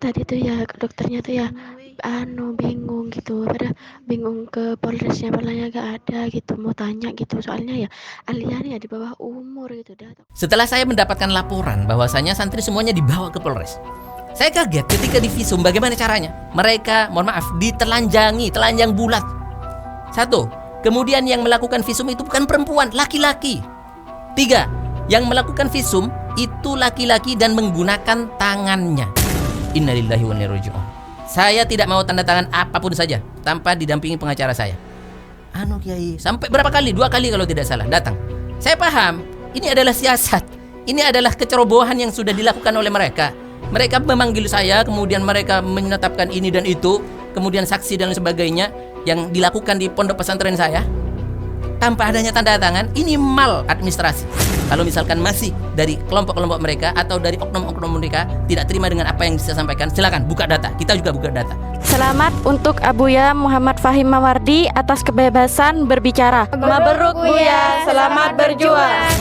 tadi tuh ya dokternya tuh ya bingung gitu, pada bingung ke Polresnya, polanya gak ada gitu, mau tanya gitu, soalnya ya Alia di bawah umur gitu dah. Setelah saya mendapatkan laporan bahwasanya santri semuanya dibawa ke Polres, saya kaget ketika di visum bagaimana caranya. Mereka, mohon maaf, ditelanjangi, telanjang bulat. Satu, kemudian yang melakukan visum itu bukan perempuan, laki-laki. Tiga, yang melakukan visum itu laki-laki dan menggunakan tangannya. Innalillahi wa inna ilaihi raji'un. Saya tidak mau tanda tangan apapun saja tanpa didampingi pengacara saya. Kiai, sampai berapa kali? 2 kali kalau tidak salah datang. Saya paham, ini adalah siasat. Ini adalah kecerobohan yang sudah dilakukan oleh mereka. Mereka memanggil saya, kemudian mereka menetapkan ini dan itu, kemudian saksi dan sebagainya yang dilakukan di pondok pesantren saya tanpa adanya tanda tangan. Ini mal administrasi. Kalau misalkan masih dari kelompok-kelompok mereka atau dari oknum-oknum mereka tidak terima dengan apa yang saya sampaikan, silakan buka data. Kita juga buka data. Selamat untuk Abuya Muhammad Fahim Mawardi atas kebebasan berbicara. Mabruk Buya, selamat berjuang.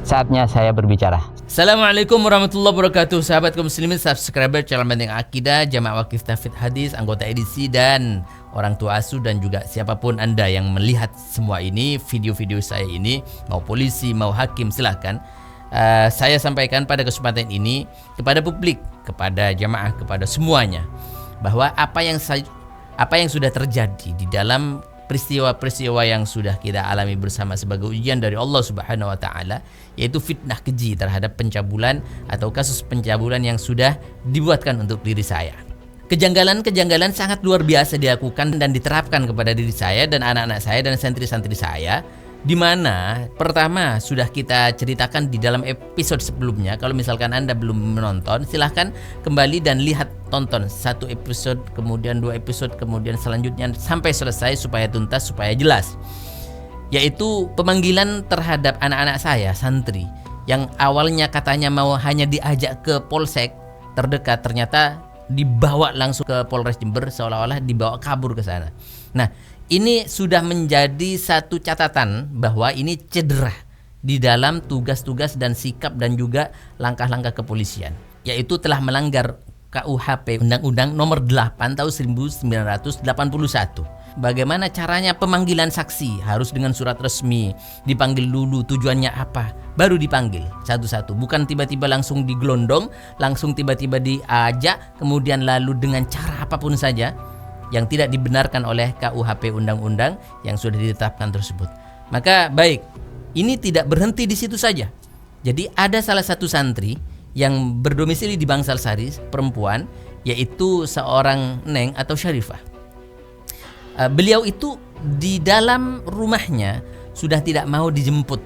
Saatnya saya berbicara. Assalamualaikum warahmatullahi wabarakatuh. Sahabat kaum muslimin, subscriber channel Benteng Akidah, Jamaah Wakif Tahfidz Hadis, anggota edisi dan orang tua asuh, dan juga siapapun Anda yang melihat semua ini, video-video saya ini, mau polisi, mau hakim, silahkan. Saya sampaikan pada kesempatan ini kepada publik, kepada jamaah, kepada semuanya, bahwa apa yang sudah terjadi di dalam peristiwa-peristiwa yang sudah kita alami bersama sebagai ujian dari Allah Subhanahu wa taala, yaitu fitnah keji terhadap pencabulan atau kasus pencabulan yang sudah dibuatkan untuk diri saya. Kejanggalan-kejanggalan sangat luar biasa dilakukan dan diterapkan kepada diri saya dan anak-anak saya dan santri-santri saya, di mana pertama sudah kita ceritakan di dalam episode sebelumnya. Kalau misalkan Anda belum menonton, silahkan kembali dan lihat, tonton 1 episode, kemudian 2 episode, kemudian selanjutnya sampai selesai supaya tuntas, supaya jelas. Yaitu pemanggilan terhadap anak-anak saya, santri, yang awalnya katanya mau hanya diajak ke polsek terdekat, ternyata dibawa langsung ke Polres Jember, seolah-olah dibawa kabur ke sana. Nah, ini sudah menjadi satu catatan bahwa ini cedera di dalam tugas-tugas dan sikap dan juga langkah-langkah kepolisian, yaitu telah melanggar KUHP Undang-Undang Nomor 8 Tahun 1981. Bagaimana caranya pemanggilan saksi? Harus dengan surat resmi, dipanggil dulu, tujuannya apa, baru dipanggil satu-satu. Bukan tiba-tiba langsung digelondong, langsung tiba-tiba diajak, kemudian lalu dengan cara apapun saja yang tidak dibenarkan oleh KUHP undang-undang yang sudah ditetapkan tersebut. Maka baik, ini tidak berhenti di situ saja. Jadi ada salah satu santri yang berdomisili di Bangsal Sari, perempuan, yaitu seorang Neng atau Syarifah. Beliau itu di dalam rumahnya sudah tidak mau dijemput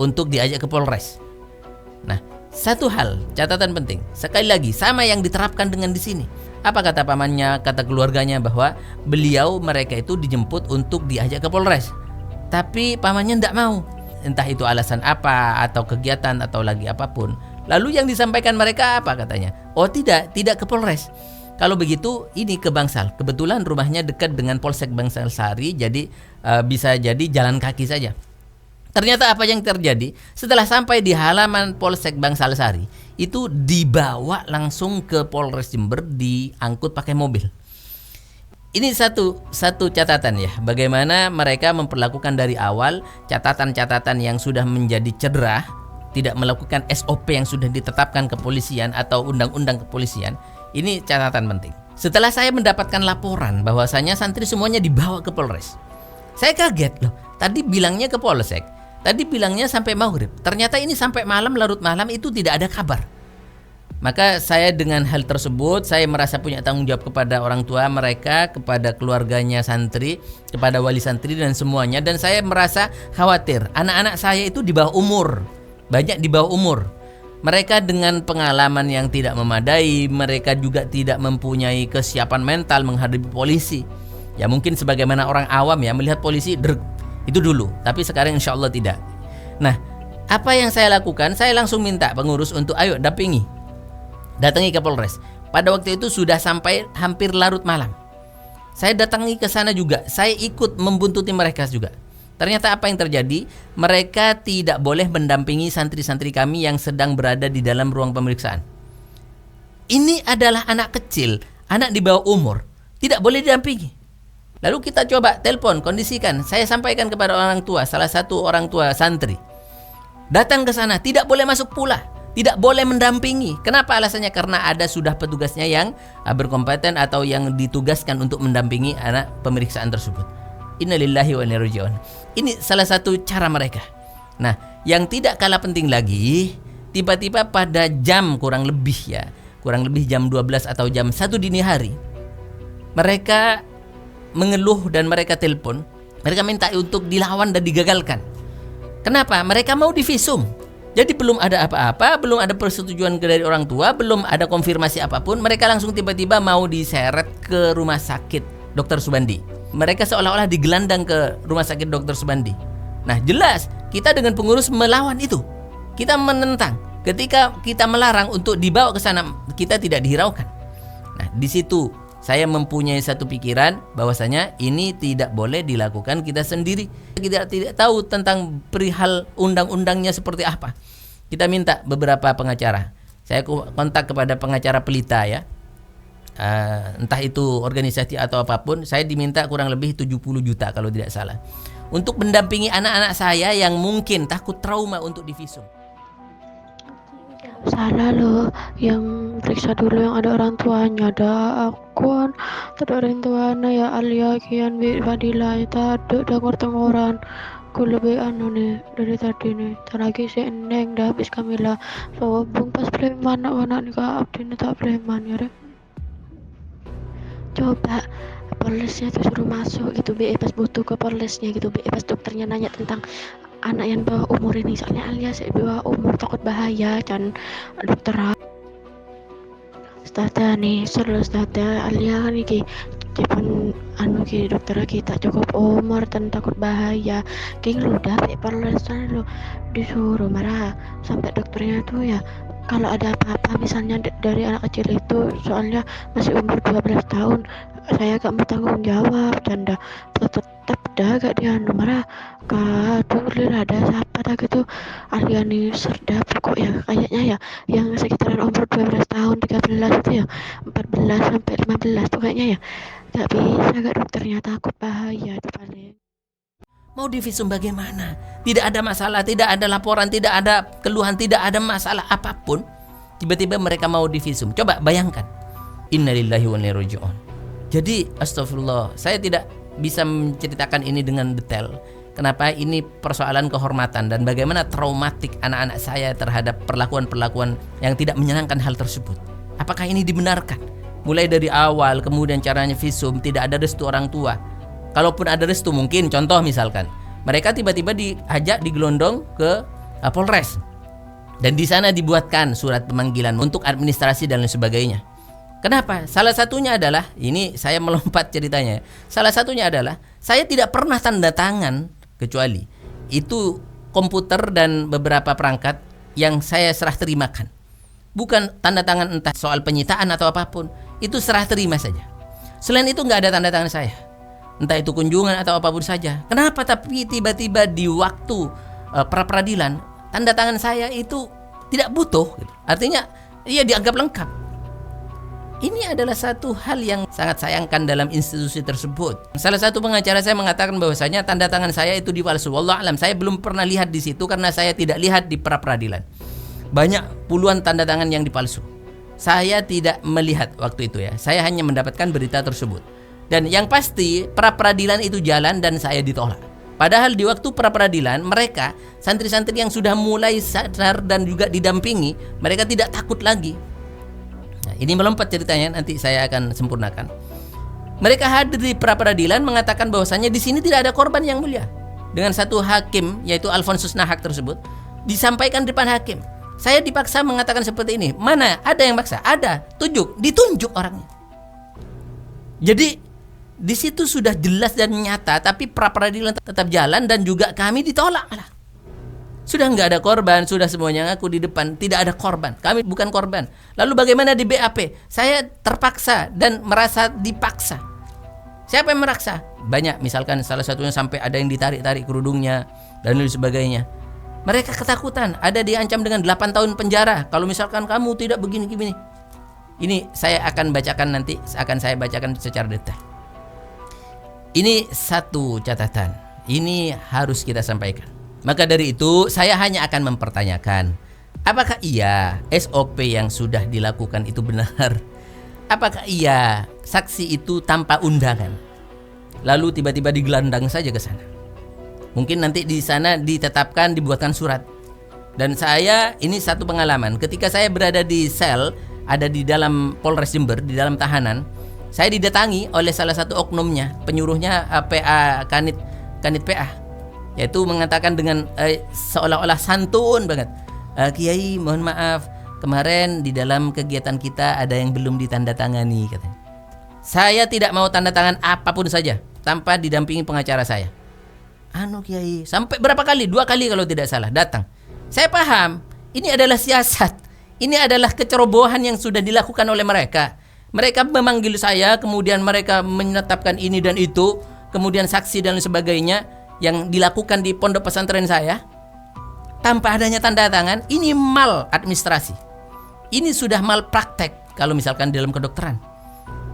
untuk diajak ke Polres. Nah, satu hal, catatan penting, sekali lagi sama yang diterapkan dengan di sini. Apa kata pamannya, kata keluarganya, bahwa mereka itu dijemput untuk diajak ke Polres, tapi pamannya tidak mau. Entah itu alasan apa atau kegiatan atau lagi apapun. Lalu yang disampaikan mereka apa katanya? Oh tidak ke Polres. Kalau begitu ini ke Bangsal. Kebetulan rumahnya dekat dengan Polsek Bangsal Sari, jadi bisa jadi jalan kaki saja. Ternyata apa yang terjadi? Setelah sampai di halaman Polsek Bangsal Sari, itu dibawa langsung ke Polres Jember, diangkut pakai mobil. Ini satu catatan ya, bagaimana mereka memperlakukan dari awal catatan-catatan yang sudah menjadi cedera, tidak melakukan SOP yang sudah ditetapkan kepolisian atau undang-undang kepolisian. Ini catatan penting. Setelah saya mendapatkan laporan bahwasanya santri semuanya dibawa ke Polres, saya kaget loh. Tadi bilangnya ke Polsek, tadi bilangnya sampai maghrib. Ternyata ini sampai malam, larut malam itu tidak ada kabar. Maka saya dengan hal tersebut, saya merasa punya tanggung jawab kepada orang tua mereka, kepada keluarganya santri, kepada wali santri dan semuanya. Dan saya merasa khawatir, anak-anak saya itu di bawah umur, banyak di bawah umur. Mereka dengan pengalaman yang tidak memadai, mereka juga tidak mempunyai kesiapan mental menghadapi polisi. Ya mungkin sebagaimana orang awam ya, melihat polisi itu dulu, tapi sekarang insya Allah tidak. Nah, apa yang saya lakukan? Saya langsung minta pengurus untuk ayo datangi ke Polres. Pada waktu itu sudah sampai hampir larut malam. Saya datangi ke sana juga, saya ikut membuntuti mereka juga. Ternyata apa yang terjadi? Mereka tidak boleh mendampingi santri-santri kami yang sedang berada di dalam ruang pemeriksaan. Ini adalah anak kecil, anak di bawah umur, tidak boleh didampingi. Lalu kita coba telepon, kondisikan, saya sampaikan kepada orang tua, salah satu orang tua santri. Datang ke sana, tidak boleh masuk pula, tidak boleh mendampingi. Kenapa alasannya? Karena ada sudah petugasnya yang berkompeten atau yang ditugaskan untuk mendampingi anak pemeriksaan tersebut. Innalillahi wa inna ilaihi raji'un. Ini salah satu cara mereka. Nah, yang tidak kalah penting lagi, tiba-tiba pada jam kurang lebih jam 12 atau jam 1 dini hari, mereka mengeluh dan mereka telepon. Mereka minta untuk dilawan dan digagalkan. Kenapa? Mereka mau divisum. Jadi belum ada apa-apa, belum ada persetujuan dari orang tua, belum ada konfirmasi apapun, mereka langsung tiba-tiba mau diseret ke rumah sakit Dr. Subandi. Mereka seolah-olah digelandang ke rumah sakit Dr. Subandi. Nah, jelas kita dengan pengurus melawan itu. Kita menentang. Ketika kita melarang untuk dibawa ke sana, kita tidak dihiraukan. Nah, di situ saya mempunyai satu pikiran bahwasanya ini tidak boleh dilakukan kita sendiri. Kita tidak tahu tentang perihal undang-undangnya seperti apa. Kita minta beberapa pengacara. Saya kontak kepada pengacara Pelita ya. Entah itu organisasi atau apapun, saya diminta kurang lebih 70 juta kalau tidak salah, untuk mendampingi anak-anak saya yang mungkin takut trauma untuk divisum. Salah loh, yang periksa dulu yang ada orang tuanya, ada akuan, ada orang tuanya ya Alia, Kian, Fadila, itu ada dengar-dengaran. Aku lebih nih dari tadi nih, lagi si Eneng, dah habis Kamila, so bung pas preman anak nih kak Abdi nih tak preman ya Rek. Coba polresnya tuh suruh masuk gitu, BE pas butuh ke polresnya gitu, BE pas dokternya nanya tentang anak yang bawah umur ini, soalnya alias bawah umur takut bahaya dan dokter Stada nih selalu Stada alia kan iki Jepun ki dokter kita cukup umur dan takut bahaya kayak lu udah perlesan lu disuruh marah sampai dokternya tuh ya kalau ada apa-apa misalnya dari anak kecil itu soalnya masih umur 12 tahun saya gak mau tanggung jawab dan tetap dah gak dianu marah kadang ada siapa dah gitu aliani serda pokok ya kayaknya ya yang sekitaran umur 12 tahun 13 itu ya 14 sampai 15 tuh kayaknya ya gak bisa gak dokternya takut bahaya itu paling. Mau divisum bagaimana? Tidak ada masalah, tidak ada laporan, tidak ada keluhan, tidak ada masalah apapun. Tiba-tiba mereka mau divisum. Coba bayangkan. Innalillahi wa inna ilaihi raji'un. Jadi astagfirullah, saya tidak bisa menceritakan ini dengan detail. Kenapa? Ini persoalan kehormatan dan bagaimana traumatik anak-anak saya terhadap perlakuan-perlakuan yang tidak menyenangkan hal tersebut. Apakah ini dibenarkan? Mulai dari awal, kemudian caranya visum, tidak ada restu orang tua. Kalaupun ada restu mungkin, contoh misalkan, mereka tiba-tiba diajak digelondong ke Polres. Dan di sana dibuatkan surat pemanggilan untuk administrasi dan lain sebagainya. Kenapa? Salah satunya adalah, ini saya melompat ceritanya. Salah satunya adalah, saya tidak pernah tanda tangan, kecuali itu komputer dan beberapa perangkat yang saya serah terimakan. Bukan tanda tangan entah soal penyitaan atau apapun. Itu serah terima saja. Selain itu nggak ada tanda tangan saya. Entah itu kunjungan atau apapun saja. Kenapa tapi tiba-tiba di waktu pra-peradilan tanda tangan saya itu tidak butuh gitu. Artinya ia dianggap lengkap. Ini adalah satu hal yang sangat sayangkan dalam institusi tersebut. Salah satu pengacara saya mengatakan bahwasanya tanda tangan saya itu dipalsu. Wallahu alam, saya belum pernah lihat di situ karena saya tidak lihat di pra-peradilan. Banyak puluhan tanda tangan yang dipalsu. Saya tidak melihat waktu itu ya. Saya hanya mendapatkan berita tersebut. Dan yang pasti pra-peradilan itu jalan dan saya ditolak. Padahal di waktu pra-peradilan mereka santri-santri yang sudah mulai sadar dan juga didampingi, mereka tidak takut lagi. Nah, ini melompat ceritanya, nanti saya akan sempurnakan. Mereka hadir di pra-peradilan mengatakan bahwasannya di sini tidak ada korban yang mulia. Dengan satu hakim yaitu Alfonsus Nahak tersebut disampaikan di depan hakim. Saya dipaksa mengatakan seperti ini. Mana? Ada yang maksa? Ada. Ditunjuk orangnya. Jadi di situ sudah jelas dan nyata, tapi pra-peradilan tetap jalan dan juga kami ditolak malah. Sudah nggak ada korban, sudah semuanya ngaku di depan tidak ada korban. Kami bukan korban. Lalu bagaimana di BAP? Saya terpaksa dan merasa dipaksa. Siapa yang meraksa? Banyak, misalkan salah satunya sampai ada yang ditarik-tarik kerudungnya dan lain sebagainya. Mereka ketakutan, ada diancam dengan 8 tahun penjara kalau misalkan kamu tidak begini-begini. Ini saya akan bacakan nanti, akan saya bacakan secara detail. Ini satu catatan, ini harus kita sampaikan. Maka dari itu saya hanya akan mempertanyakan, apakah iya SOP yang sudah dilakukan itu benar? Apakah iya saksi itu tanpa undangan, lalu tiba-tiba digelandang saja ke sana? Mungkin nanti di sana ditetapkan, dibuatkan surat. Dan saya ini satu pengalaman, ketika saya berada di sel, ada di dalam Polres Jember, di dalam tahanan, saya didatangi oleh salah satu oknumnya, penyuruhnya PA Kanit PA, yaitu mengatakan dengan seolah-olah santun banget, Kiai mohon maaf, kemarin di dalam kegiatan kita ada yang belum ditandatangani, katanya. Saya tidak mau tanda tangan apapun saja tanpa didampingi pengacara saya. Kiai, sampai berapa kali? 2 kali kalau tidak salah datang. Saya paham, ini adalah siasat. Ini adalah kecerobohan yang sudah dilakukan oleh mereka. Mereka memanggil saya, kemudian mereka menetapkan ini dan itu, kemudian saksi dan sebagainya yang dilakukan di pondok pesantren saya tanpa adanya tanda tangan. Ini mal administrasi. Ini sudah mal praktek kalau misalkan dalam kedokteran.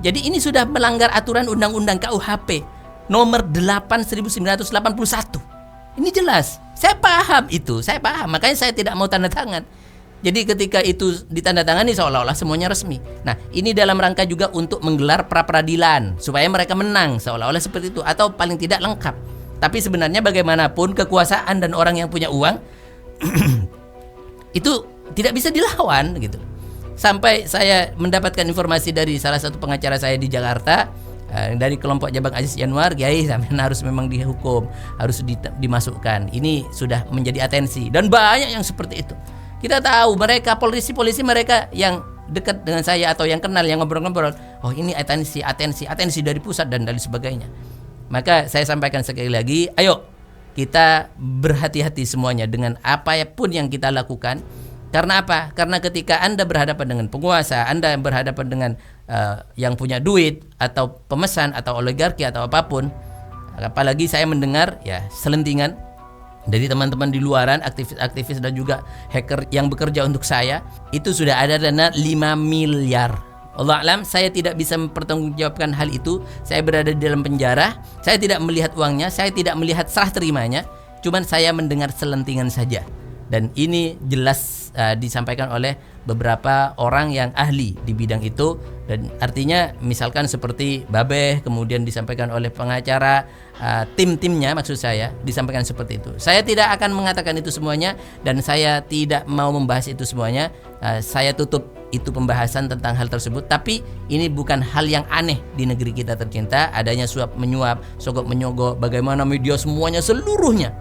Jadi ini sudah melanggar aturan Undang-Undang KUHP nomor 8/1981. Ini jelas. Saya paham itu, saya paham. Makanya saya tidak mau tanda tangan. Jadi ketika itu ditandatangani seolah-olah semuanya resmi. Nah, ini dalam rangka juga untuk menggelar pra-peradilan supaya mereka menang, seolah-olah seperti itu, atau paling tidak lengkap. Tapi sebenarnya bagaimanapun kekuasaan dan orang yang punya uang itu tidak bisa dilawan gitu. Sampai saya mendapatkan informasi dari salah satu pengacara saya di Jakarta, dari kelompok Jabang Aziz Yanwar, Kiai sampean harus memang dihukum, harus dimasukkan. Ini sudah menjadi atensi dan banyak yang seperti itu. Kita tahu mereka polisi mereka yang dekat dengan saya atau yang kenal, yang ngobrol-ngobrol, oh ini atensi dari pusat dan dari sebagainya. Maka saya sampaikan sekali lagi, ayo kita berhati-hati semuanya dengan apa pun yang kita lakukan. Karena apa? Karena ketika Anda berhadapan dengan penguasa, Anda berhadapan dengan yang punya duit atau pemesan atau oligarki atau apapun, apalagi saya mendengar ya selentingan dari teman-teman di luaran, aktivis-aktivis dan juga hacker yang bekerja untuk saya, itu sudah ada dana 5 miliar. Allah alam, saya tidak bisa mempertanggungjawabkan hal itu. Saya berada di dalam penjara, saya tidak melihat uangnya, saya tidak melihat serah terimanya, cuman saya mendengar selentingan saja. Dan ini jelas disampaikan oleh beberapa orang yang ahli di bidang itu. Dan artinya misalkan seperti Babeh, kemudian disampaikan oleh pengacara, tim-timnya maksud saya, disampaikan seperti itu. Saya tidak akan mengatakan itu semuanya dan saya tidak mau membahas itu semuanya. Saya tutup itu pembahasan tentang hal tersebut. Tapi ini bukan hal yang aneh di negeri kita tercinta, adanya suap menyuap, sogok menyogok, bagaimana media semuanya seluruhnya.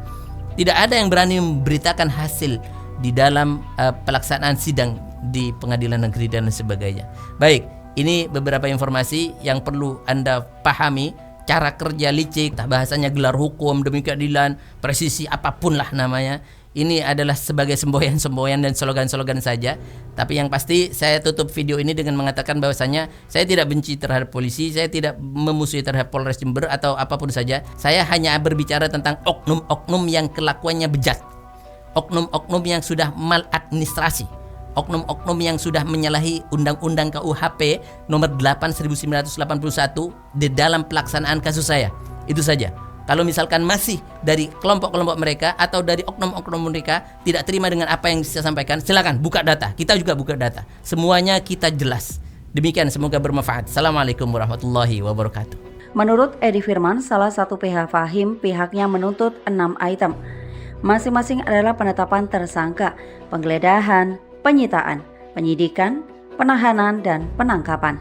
Tidak ada yang berani memberitakan hasil di dalam pelaksanaan sidang di pengadilan negeri dan sebagainya. Baik, ini beberapa informasi yang perlu Anda pahami. Cara kerja licik, bahasanya gelar hukum demi keadilan, presisi apapun lah namanya. Ini adalah sebagai semboyan-semboyan dan slogan-slogan saja. Tapi yang pasti saya tutup video ini dengan mengatakan bahwasanya saya tidak benci terhadap polisi, saya tidak memusuhi terhadap Polres Jember atau apapun saja. Saya hanya berbicara tentang oknum-oknum yang kelakuannya bejat, oknum-oknum yang sudah maladministrasi, oknum-oknum yang sudah menyalahi Undang-Undang KUHP nomor 8/1981 di dalam pelaksanaan kasus saya. Itu saja. Kalau misalkan masih dari kelompok-kelompok mereka atau dari oknum-oknum mereka tidak terima dengan apa yang saya sampaikan, silakan buka data. Kita juga buka data. Semuanya kita jelas. Demikian, semoga bermanfaat. Assalamualaikum warahmatullahi wabarakatuh. Menurut Edi Firman, salah satu pihak Fahim, pihaknya menuntut 6 item. Masing-masing adalah penetapan tersangka, penggeledahan, penyitaan, penyidikan, penahanan, dan penangkapan.